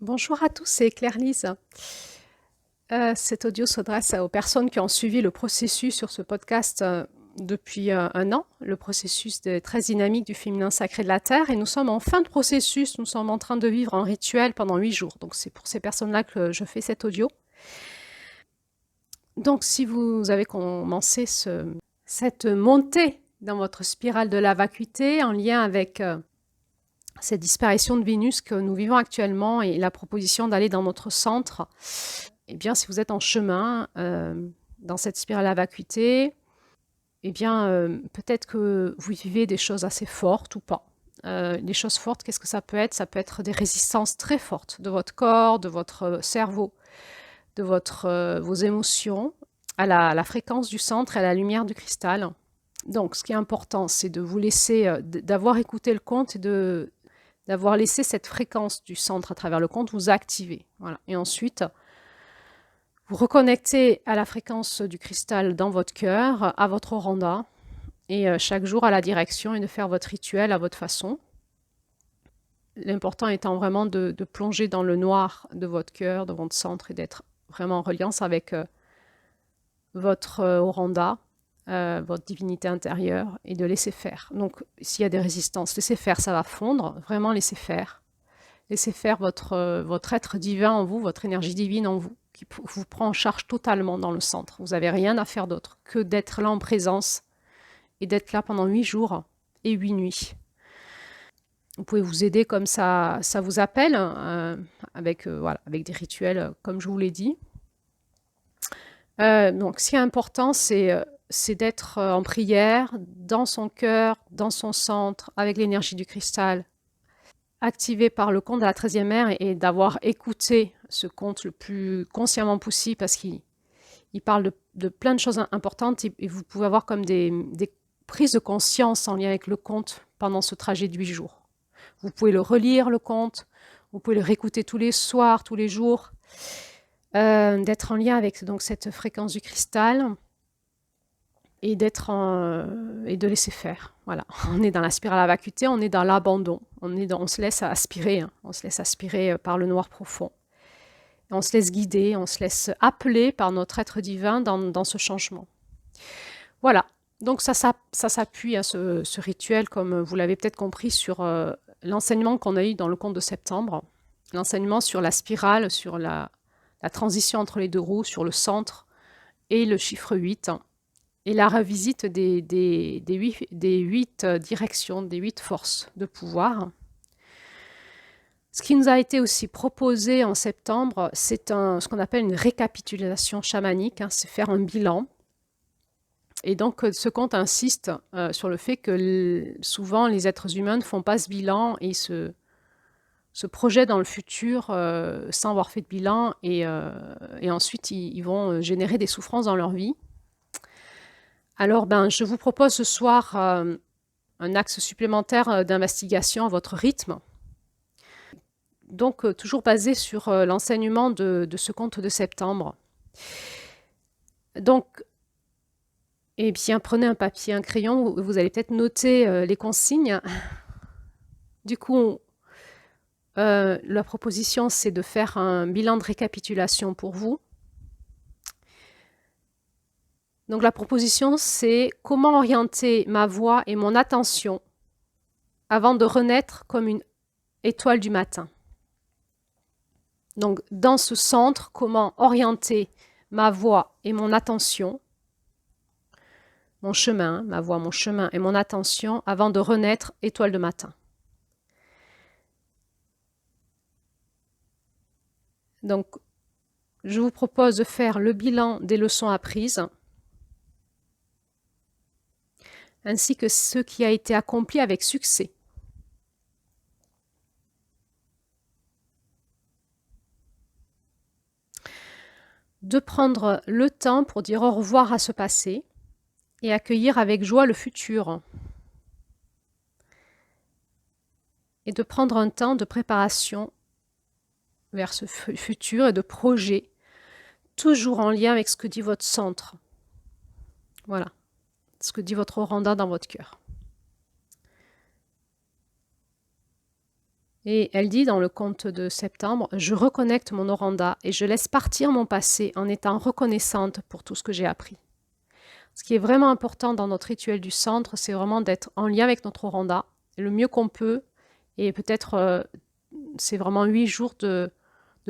Bonjour à tous, c'est Claire-Lise. Cet audio s'adresse aux personnes qui ont suivi le processus sur ce podcast depuis un an, le processus très dynamique du féminin sacré de la Terre. Et nous sommes en fin de processus, nous sommes en train de vivre un rituel pendant 8 jours. Donc c'est pour ces personnes-là que je fais cet audio. Donc si vous avez commencé cette montée dans votre spirale de la vacuité en lien avec cette disparition de Vénus que nous vivons actuellement et la proposition d'aller dans notre centre, eh bien, si vous êtes en chemin dans cette spirale à vacuité, eh bien, peut-être que vous vivez des choses assez fortes ou pas. Les choses fortes, qu'est-ce que ça peut être? Ça peut être des résistances très fortes de votre corps, de votre cerveau, de vos émotions, à la fréquence du centre et à la lumière du cristal. Donc, ce qui est important, c'est de vous laisser, d'avoir écouté le conte et d'avoir laissé cette fréquence du centre à travers le conte vous activer. Voilà. Et ensuite, vous reconnectez à la fréquence du cristal dans votre cœur, à votre oranda, et chaque jour à la direction et de faire votre rituel à votre façon. L'important étant vraiment de plonger dans le noir de votre cœur, de votre centre, et d'être vraiment en reliance avec votre oranda, votre divinité intérieure, et de laisser faire. Donc, s'il y a des résistances, laissez faire, ça va fondre, vraiment laissez faire. Laissez faire votre être divin en vous, votre énergie divine en vous, qui vous prend en charge totalement dans le centre. Vous n'avez rien à faire d'autre que d'être là en présence et d'être là pendant 8 jours et 8 nuits. Vous pouvez vous aider comme ça vous appelle, avec des rituels, comme je vous l'ai dit. Donc, ce qui est important, c'est d'être en prière, dans son cœur, dans son centre, avec l'énergie du cristal, activé par le conte de la 13e ère et d'avoir écouté ce conte le plus consciemment possible parce qu'il parle de plein de choses importantes et vous pouvez avoir comme des prises de conscience en lien avec le conte pendant ce trajet de 8 jours. Vous pouvez le relire, le conte, vous pouvez le réécouter tous les soirs, tous les jours, d'être en lien avec donc, cette fréquence du cristal et et de laisser faire. Voilà, on est dans la spirale à vacuité, on est dans l'abandon, on se laisse aspirer, hein. On se laisse aspirer par le noir profond. On se laisse guider, on se laisse appeler par notre être divin dans ce changement. Voilà, donc ça s'appuie à ce rituel, comme vous l'avez peut-être compris, sur l'enseignement qu'on a eu dans le conte de septembre, l'enseignement sur la spirale, sur la transition entre les deux roues, sur le centre et le chiffre 8, et la revisite des 8 directions, des 8 forces de pouvoir. Ce qui nous a été aussi proposé en septembre, c'est ce qu'on appelle une récapitulation chamanique, hein, c'est faire un bilan. Et donc, ce conte insiste sur le fait que souvent les êtres humains ne font pas ce bilan et se projettent dans le futur sans avoir fait de bilan et ensuite ils vont générer des souffrances dans leur vie. Alors, je vous propose ce soir un axe supplémentaire d'investigation à votre rythme. Donc, toujours basé sur l'enseignement de ce conte de septembre. Donc, eh bien, prenez un papier, un crayon, vous allez peut-être noter les consignes. Du coup, la proposition, c'est de faire un bilan de récapitulation pour vous. Donc, la proposition, c'est comment orienter ma voix et mon attention avant de renaître comme une étoile du matin. Donc, dans ce centre, comment orienter ma voix et mon attention, mon chemin, ma voix, mon chemin et mon attention avant de renaître étoile de matin. Donc, je vous propose de faire le bilan des leçons apprises, ainsi que ce qui a été accompli avec succès. De prendre le temps pour dire au revoir à ce passé et accueillir avec joie le futur. Et de prendre un temps de préparation vers ce futur et de projet, toujours en lien avec ce que dit votre centre. Voilà, ce que dit votre oranda dans votre cœur. Et elle dit dans le conte de septembre, je reconnecte mon Oranda et je laisse partir mon passé en étant reconnaissante pour tout ce que j'ai appris. Ce qui est vraiment important dans notre rituel du centre, c'est vraiment d'être en lien avec notre Oranda le mieux qu'on peut. Et peut-être, c'est vraiment 8 jours de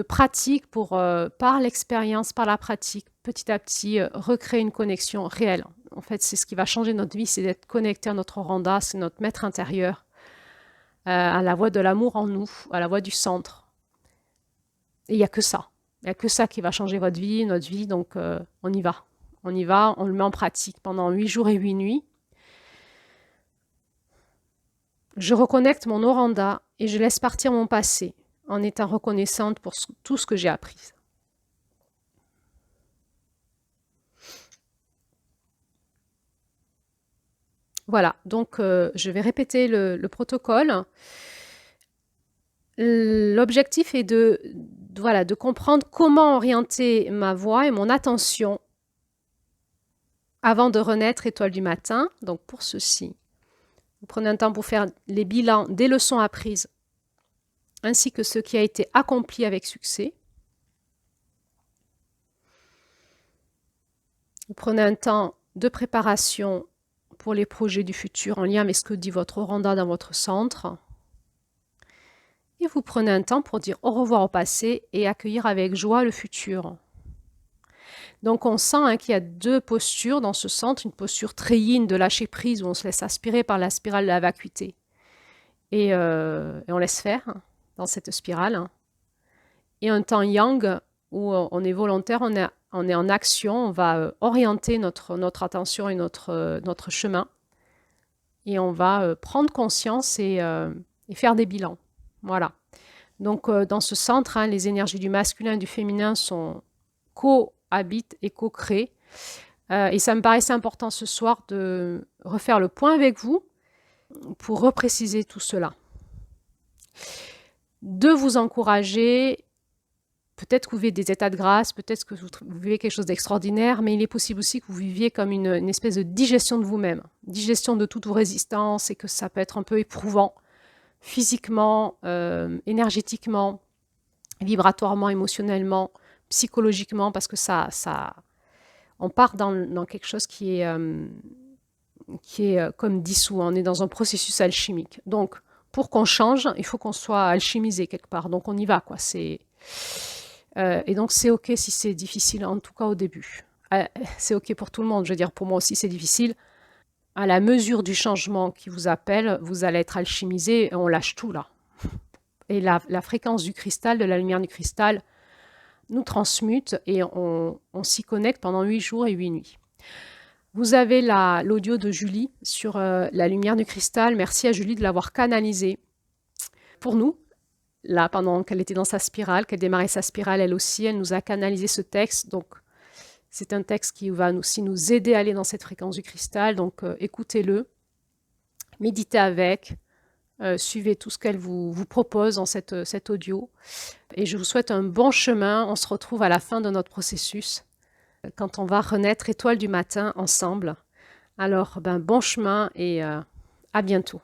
pratique pour, par l'expérience, par la pratique, petit à petit, recréer une connexion réelle. En fait, c'est ce qui va changer notre vie, c'est d'être connecté à notre Oranda, c'est notre maître intérieur, à la voix de l'amour en nous, à la voix du centre. Et il n'y a que ça. Il n'y a que ça qui va changer votre vie, notre vie, donc on y va. On y va, on le met en pratique pendant 8 jours et 8 nuits. Je reconnecte mon Oranda et je laisse partir mon passé en étant reconnaissante pour tout ce que j'ai appris. Voilà, donc je vais répéter le protocole. L'objectif est voilà, de comprendre comment orienter ma voix et mon attention avant de renaître étoile du matin. Donc pour ceci, vous prenez un temps pour faire les bilans des leçons apprises ainsi que ce qui a été accompli avec succès. Vous prenez un temps de préparation pour les projets du futur en lien avec ce que dit votre Oranda dans votre centre. Et vous prenez un temps pour dire au revoir au passé et accueillir avec joie le futur. Donc on sent qu'il y a 2 postures dans ce centre, une posture très yin de lâcher prise où on se laisse aspirer par la spirale de la vacuité. Et on laisse faire dans cette spirale. Et un temps yang où on est volontaire, on est en action, on va orienter notre attention et notre chemin. Et on va prendre conscience et faire des bilans. Voilà. Donc dans ce centre, les énergies du masculin et du féminin sont cohabitent et co-créent. Et ça me paraissait important ce soir de refaire le point avec vous pour repréciser tout cela. De vous encourager, peut-être que vous vivez des états de grâce, peut-être que vous vivez quelque chose d'extraordinaire, mais il est possible aussi que vous viviez comme une espèce de digestion de vous-même, digestion de toutes vos résistances et que ça peut être un peu éprouvant physiquement, énergétiquement, vibratoirement, émotionnellement, psychologiquement, parce que on part dans quelque chose qui est comme dissous, on est dans un processus alchimique. Donc, pour qu'on change, il faut qu'on soit alchimisé quelque part. Donc, on y va, quoi. Et donc, c'est OK si c'est difficile, en tout cas au début. C'est OK pour tout le monde. Je veux dire, pour moi aussi, c'est difficile. À la mesure du changement qui vous appelle, vous allez être alchimisé et on lâche tout, là. Et la fréquence du cristal, de la lumière du cristal, nous transmute et on s'y connecte pendant 8 jours et 8 nuits. Vous avez l'audio de Julie sur la lumière du cristal. Merci à Julie de l'avoir canalisé pour nous. Là, pendant qu'elle était dans sa spirale, qu'elle démarrait sa spirale, elle aussi, elle nous a canalisé ce texte. Donc, c'est un texte qui va aussi nous aider à aller dans cette fréquence du cristal. Donc, écoutez-le, méditez avec, suivez tout ce qu'elle vous propose dans cet audio. Et je vous souhaite un bon chemin. On se retrouve à la fin de notre processus, quand on va renaître étoile du matin ensemble. Alors, bon chemin et à bientôt.